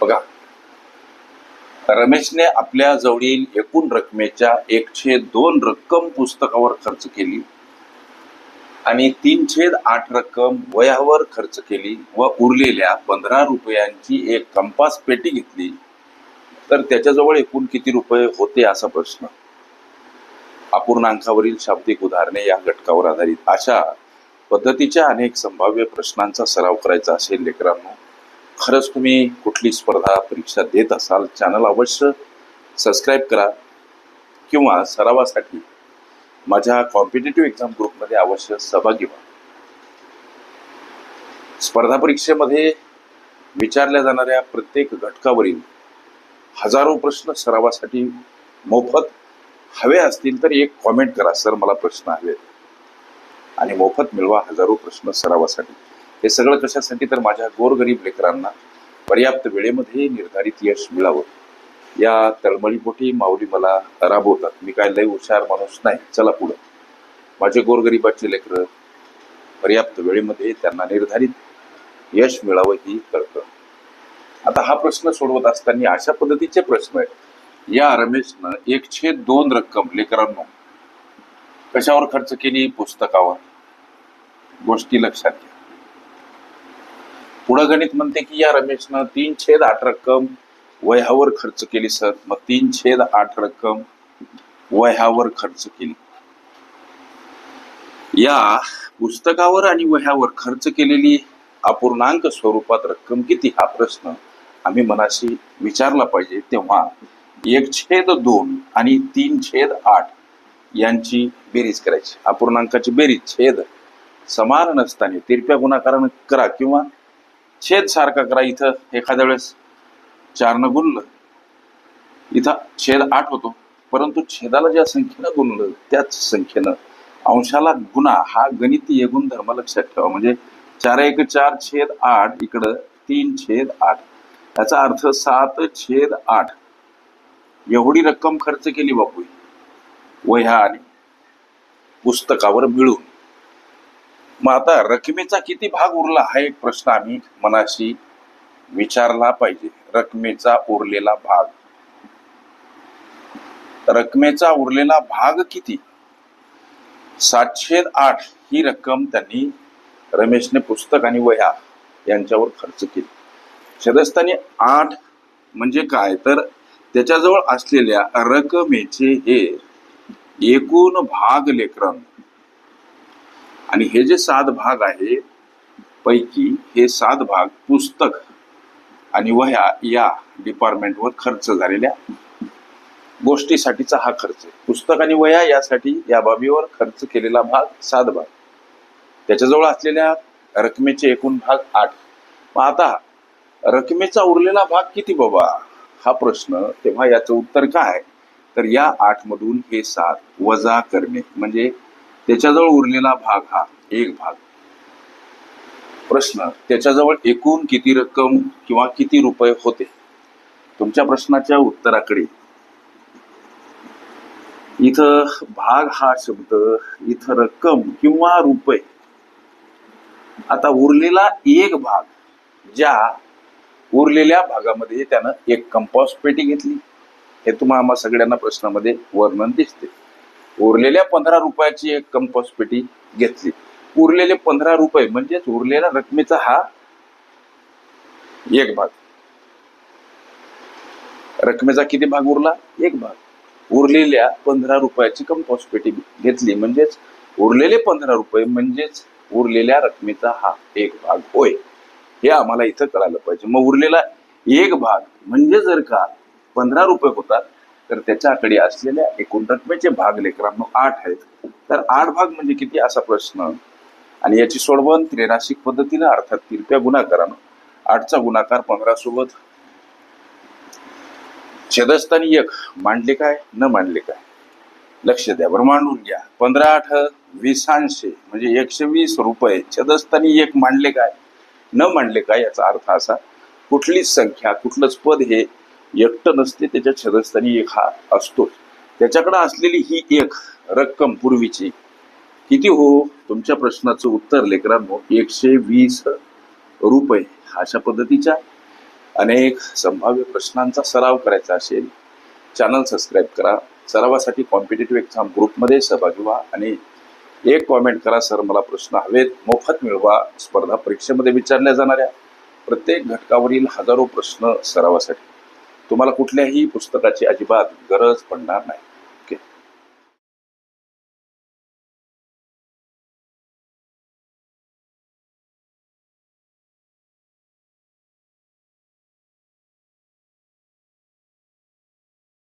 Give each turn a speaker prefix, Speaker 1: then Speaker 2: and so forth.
Speaker 1: बघा, रमेशने आपल्या जवळील एकूण रकमेच्या 1/2 रक्कम पुस्तकावर खर्च केली आणि 3/8 रक्कम वह्यावर खर्च केली व उरलेल्या 15 रुपयांची एक कंपास पेटी घेतली, तर त्याच्याजवळ एकूण किती रुपये होते असा प्रश्न. अपूर्णांकावरील शाब्दिक उदाहरणे या घटकावर आधारित अशा पद्धतीच्या अनेक संभाव्य प्रश्नांचा सराव करायचा असेल लेकरांनो, खरंच तुम्ही कुठली स्पर्धा परीक्षा देत असाल, चॅनल अवश्य सबस्क्राईब करा किंवा सरावासाठी माझ्या कॉम्पिटिटिव्ह एक्झाम ग्रुपमध्ये अवश्य सहभागी व्हा. स्पर्धा परीक्षेमध्ये विचारल्या जाणाऱ्या प्रत्येक घटकावरील हजारो प्रश्न सरावासाठी मोफत हवे असतील तर एक कॉमेंट करा, सर मला प्रश्न हवे, आणि मोफत मिळवा हजारो प्रश्न सरावासाठी. हे सगळं कशासाठी, तर माझ्या गोरगरीब लेकरांना पर्याप्त वेळेमध्ये निर्धारित यश मिळावं या तळमळीपोटी माऊली मला राबवतात. मी काय लय हुशार माणूस नाही. चला पुढं. माझे गोरगरिबाचे लेकर पर्याप्त वेळेमध्ये त्यांना निर्धारित यश मिळावं ही कळतं. आता हा प्रश्न सोडवत असताना अशा पद्धतीचे प्रश्न आहेत. या रमेशनं 1/2 रक्कम लेकरांनो कशावर खर्च केली? पुस्तकावर. गोष्टी लक्षात घ्या. पुढं गणित म्हणते की या रमेशनं 3/8 रक्कम वह्यावर खर्च केली. सर, मग 3/8 रक्कम वह्यावर खर्च केली. या पुस्तकावर आणि वह्यावर खर्च केलेली अपूर्णांक स्वरूपात रक्कम किती हा प्रश्न आम्ही मनाशी विचारला पाहिजे. तेव्हा 1/2 आणि 3/8 यांची बेरीज करायची. अपूर्णांकाची बेरीज छेद समान नसताना तिरप्या गुणाकारानं करा किंवा छेद सारखा करा. इथं एखाद्या वेळेस 4 गुणलं, इथं छेद 8 होतो, परंतु छेदाला ज्या संख्येनं गुणलं त्याच संख्येनं अंशाला गुणा. हा गणितीय गुणधर्म लक्षात ठेवा. म्हणजे 4 × 1 = 4/8, इकडं 3/8. याचा अर्थ 7/8 एवढी रक्कम खर्च केली बापू वह्या आणि पुस्तकावर मिळून. मग आता रकमेचा किती भाग उरला हा एक प्रश्न आम्ही मनाशी विचारला पाहिजे. रकमेचा उरलेला भाग. रकमेचा उरलेला भाग किती? 7/8 ही रक्कम त्यांनी रमेशने पुस्तक आणि वह्या यांच्यावर खर्च केली. छेदस्थानी 8 म्हणजे काय, तर त्याच्याजवळ असलेल्या रकमेचे हे एकूण भाग लेकरांनो. आणि हे जे 7 भाग आहे पैकी हे 7 भाग पुस्तक आणि वह्या या डिपार्टमेंटवर खर्च झालेल्या गोष्टीसाठीचा हा खर्च आहे. पुस्तक आणि वह्या यासाठी या बाबीवर खर्च केलेला भाग 7 भाग. त्याच्याजवळ असलेल्या रकमेचे एकूण भाग 8. मग आता रकमेचा उरलेला भाग किती बाबा हा प्रश्न. तेव्हा याचं उत्तर काय, तर या 8 मधून हे 7 वजा करणे, म्हणजे त्याच्याजवळ उरलेला भाग हा एक भाग. प्रश्न, त्याच्याजवळ एकूण किती रक्कम किंवा किती रुपये होते? तुमच्या प्रश्नाच्या उत्तराकडे इथं भाग हा शब्द, इथं रक्कम किंवा रुपये. आता उरलेला एक भाग, ज्या उरलेल्या भागामध्ये त्यानं एक कंपास पेटी घेतली. हे तुम्हाला सगळ्यांना प्रश्नामध्ये वर्णन दिसते. उरलेल्या 15 रुपयाची एक कंपास पेटी घेतली. उरलेले 15 रुपये म्हणजेच उरलेल्या रकमेचा हा एक भाग. रकमेचा किती भाग उरला? एक भाग. उरलेल्या 15 रुपयाची कंपास पेटी घेतली म्हणजेच उरलेले 15 रुपये म्हणजेच उरलेल्या रकमेचा हा एक भाग होय. हे आम्हाला इथं कळायला पाहिजे. मग उरलेला एक भाग म्हणजे जर का 15 रुपये होतात तर त्याच्याकडे असलेल्या एकूण रकमेचे भाग लेकरांनो 8 आहेत. तर 8 भाग म्हणजे किती असा प्रश्न. आणि याची सोडवण त्रैराशिक पद्धतीनं अर्थात तिरप्या गुणाकारानं. 8चा गुणाकार 15 सोबत छेदस्थानी 1 मांडले काय न मांडले काय लक्ष द्या बरं. मांडून घ्या. 15×8 20 म्हणजे 120 रुपये. छेदस्थानी 1 मांडले काय न मांडले काय याचा अर्थ असा, कुठलीच संख्या कुठलंच पद हे एकटं नसते, त्याच्या छेदस्थानी 1 हा असतोच. त्याच्याकडे असलेली ही एक रक्कम पूर्वीची किती हो? तुमच्या प्रश्नाचं उत्तर लेकरांनो 120 रुपये. अशा पद्धतीच्या अनेक संभाव्य प्रश्नांचा सराव करायचा असेल, चॅनल सबस्क्राईब करा. सरावासाठी कॉम्पिटेटिव्ह एक्झाम ग्रुपमध्ये सहभागी व्हा आणि एक कॉमेंट करा, सर मला प्रश्न हवेत, मोफत मिळवा. स्पर्धा परीक्षेमध्ये विचारल्या जाणाऱ्या प्रत्येक घटकावरील हजारो प्रश्न सरावासाठी. तुम्हाला कुठल्याही पुस्तकाची अजिबात गरज पडणार नाही.